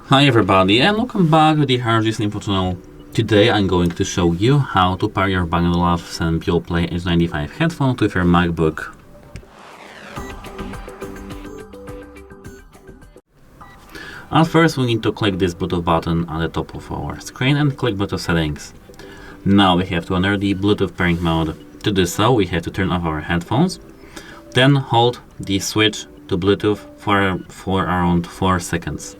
Hi everybody and welcome back to the HardReset.Info channel. Today I'm going to show you how to pair your BANG OLUFSEN Beoplay H95 headphones with your MacBook. At first we need to click this Bluetooth button at the top of our screen and click Bluetooth settings. Now we have to enter the Bluetooth pairing mode. To do so we have to turn off our headphones, then hold the switch to Bluetooth for around 4 seconds.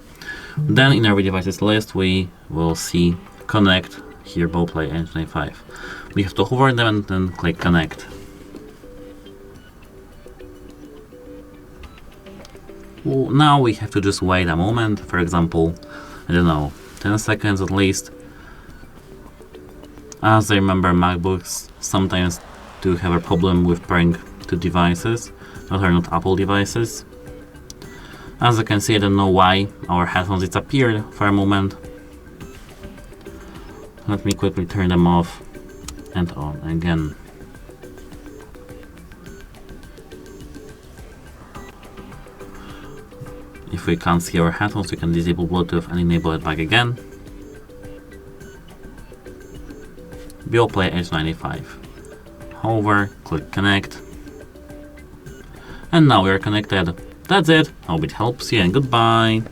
Then in our devices list we will see connect here Beoplay H95. We have to hover them and then click connect. Well, now we have to just wait a moment, for example, I don't know, 10 seconds at least. As I remember, MacBooks sometimes do have a problem with pairing two devices that are not Apple devices. As you can see, I don't know why our headphones disappeared for a moment. Let me quickly turn them off and on again. If we can't see our headphones, we can disable Bluetooth and enable it back again. Beoplay H95. Hover, click connect. And now we are connected. That's it. Hope it helps you and goodbye.